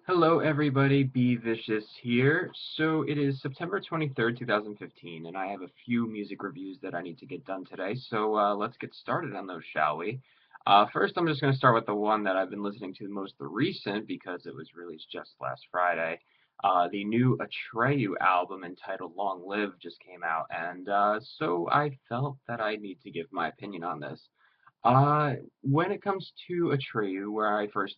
Hello everybody, Be Vicious here. So it is September 23rd, 2015, and I have a few music reviews that I need to get done today. So let's get started on those, shall we? First, I'm just going to start with the one that I've been listening to the most recent because it was released just last Friday. The new Atreyu album entitled Long Live just came out, and so I felt that I need to give my opinion on this. Uh, when it comes to Atreyu, where I first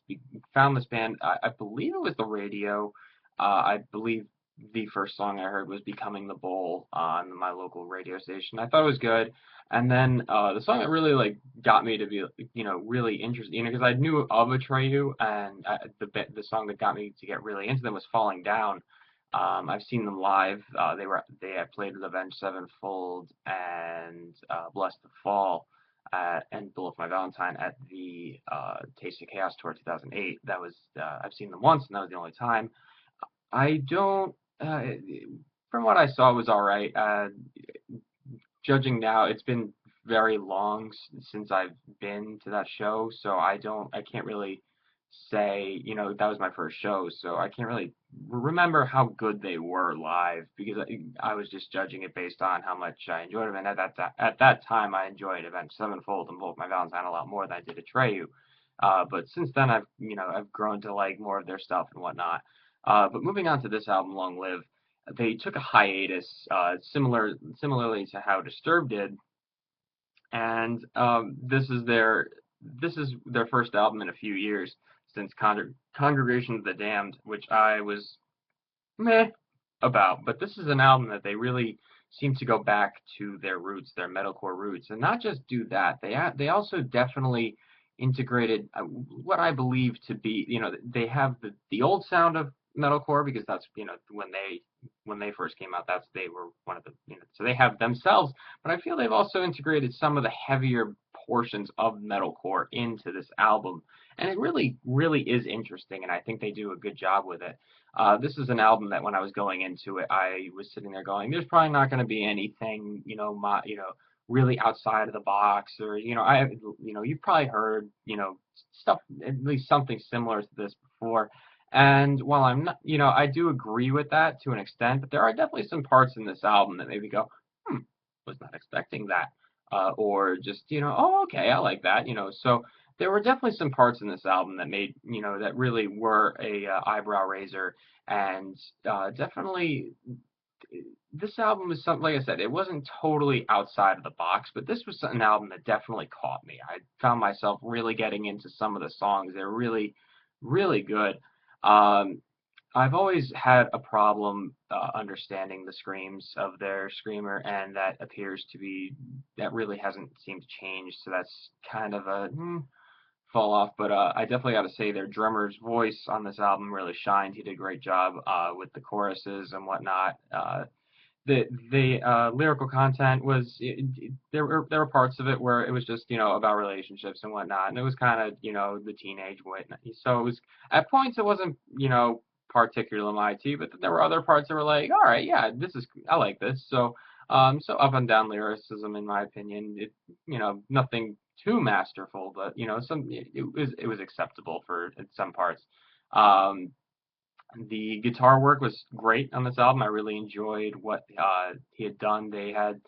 found this band, I believe it was the radio. I believe the first song I heard was "Becoming the Bull" on my local radio station. I thought it was good, and then the song that really got me to be really interested, because I knew of Atreyu, and the song that got me to get really into them was "Falling Down." I've seen them live. They had played with Avenged Sevenfold and Blessed to Fall and Bullet for My Valentine at the Taste of Chaos tour 2008. That was I've seen them once, and that was the only time. I don't. From what I saw, it was all right. Judging now, it's been very long since I've been to that show, so I can't really say, that was my first show, so I can't really remember how good they were live because I was just judging it based on how much I enjoyed them, and at that time I enjoyed Avenged Sevenfold and Both My Valentine a lot more than I did Atreyu. But since then I've grown to like more of their stuff and whatnot. But moving on to this album, Long Live, they took a hiatus, similarly to how Disturbed did, and this is their first album in a few years since Congregation of the Damned, which I was meh about. But this is an album that they really seem to go back to their roots, their metalcore roots, and not just do that. They also definitely integrated what I believe to be, they have the old sound of metalcore because that's when they first came out, that's they were one of the so they have themselves, but I feel they've also integrated some of the heavier portions of metalcore into this album, and it really is interesting, and I think they do a good job with it. This is an album that when I was going into it, I was sitting there going, "There's probably not going to be anything, really outside of the box, or you've probably heard, stuff at least something similar to this before." And while I'm not, I do agree with that to an extent, but there are definitely some parts in this album that maybe go, "Hmm, was not expecting that," or just, "Oh, okay, I like that," So there were definitely some parts in this album that made, that really were a eyebrow raiser, and definitely this album was something, like I said, it wasn't totally outside of the box, but this was an album that definitely caught me. I found myself really getting into some of the songs. They're really good. Um, I've always had a problem understanding the screams of their screamer, and that really hasn't seemed to change. So that's kind of a fall off. But I definitely got to say their drummer's voice on this album really shined. He did a great job with the choruses and whatnot. The lyrical content was there were parts of it where it was just about relationships and whatnot, and it was kind of the teenage whatnot. So it was at points it wasn't particularly my tea, but then there were other parts that were like, all right, yeah, I like this. So up and down lyricism in my opinion. It nothing too masterful, but it was acceptable for some parts. Um, the guitar work was great on this album. I really enjoyed what he had done. They had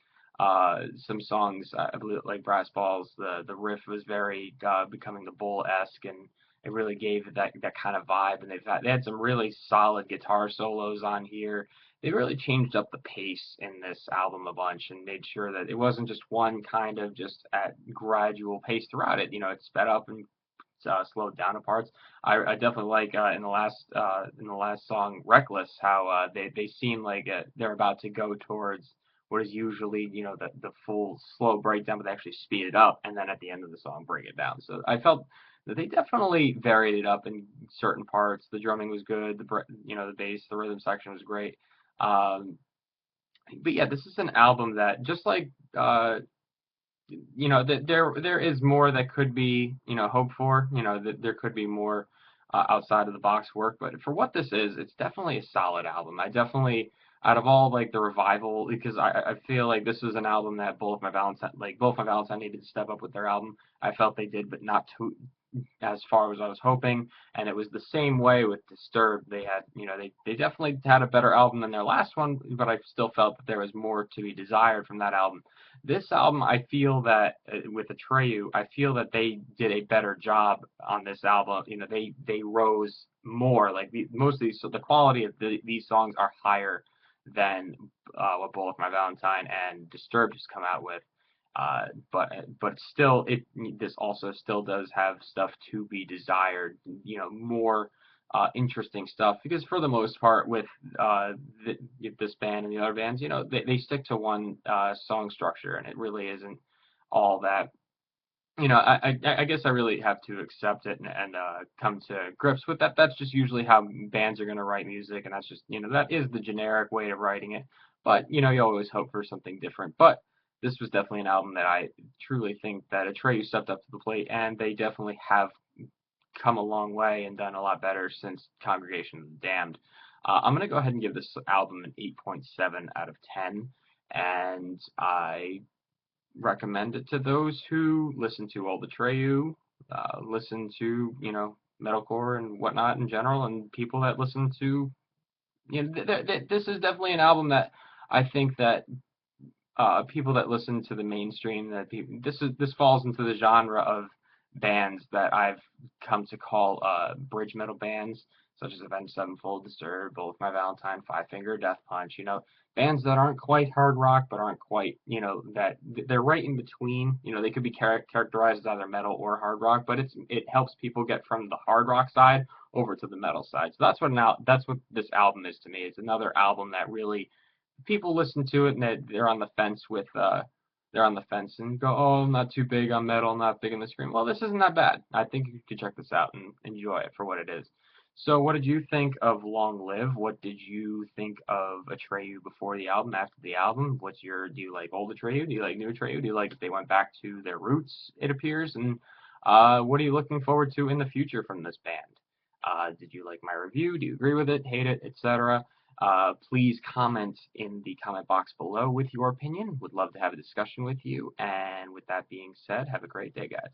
some songs, I believe, like Brass Balls. The riff was very Becoming the Bull-esque, and it really gave that kind of vibe. And they had some really solid guitar solos on here. They really changed up the pace in this album a bunch and made sure that it wasn't just one kind of just at gradual pace throughout it. It sped up and slowed down in parts. I definitely like in the last song "Reckless" how they seem like they're about to go towards what is usually the full slow breakdown, but they actually speed it up and then at the end of the song bring it down. So I felt that they definitely varied it up in certain parts. The drumming was good. The bass, the rhythm section was great. Um, but yeah, this is an album that just like that there is more that could be hoped for. That there could be more outside of the box work, but for what this is, it's definitely a solid album. I definitely out of all like the revival, because I feel like this was an album that both my Valentine needed to step up with their album. I felt they did, but not too. as far as I was hoping, and it was the same way with Disturbed. They had, they definitely had a better album than their last one, but I still felt that there was more to be desired from that album. This album, I feel that with Atreyu, I feel that they did a better job on this album. They rose more. Like most of these, so the quality of these songs are higher than what Bullet for My Valentine and Disturbed just come out with. But still, this also still does have stuff to be desired. More interesting stuff, because for the most part with this band and the other bands, they stick to one song structure, and it really isn't all that. I guess I really have to accept it and come to grips with that. That's just usually how bands are going to write music, and that's just, that is the generic way of writing it. But, you always hope for something different. But this was definitely an album that I truly think that Atreyu stepped up to the plate, and they definitely have come a long way and done a lot better since Congregation of the Damned. I'm going to go ahead and give this album an 8.7 out of 10, and I recommend it to those who listen to old Atreyu, listen to, metalcore and whatnot in general, and people that listen to, this is definitely an album that I think that people that listen to the mainstream, that people, this falls into the genre of bands that I've come to call bridge metal bands, such as Avenged Sevenfold, Disturbed, Bullet for My Valentine, Five Finger Death Punch. Bands that aren't quite hard rock, but aren't quite, that they're right in between. They could be characterized as either metal or hard rock, but it helps people get from the hard rock side over to the metal side. So that's what this album is to me. It's another album that really people listen to it, and they're on the fence with they're on the fence and go, oh, I'm not too big on metal, not big in the scream. Well, this isn't that bad. I think you should check this out and enjoy it for what it is. So what did you think of Long Live? What did you think of Atreyu before the album, after the album? Do you like old Atreyu? Do you like new Atreyu? Do you like that they went back to their roots, it appears? And what are you looking forward to in the future from this band? Did you like my review? Do you agree with it, hate it, etc.? Please comment in the comment box below with your opinion. Would love to have a discussion with you. And with that being said, have a great day, guys.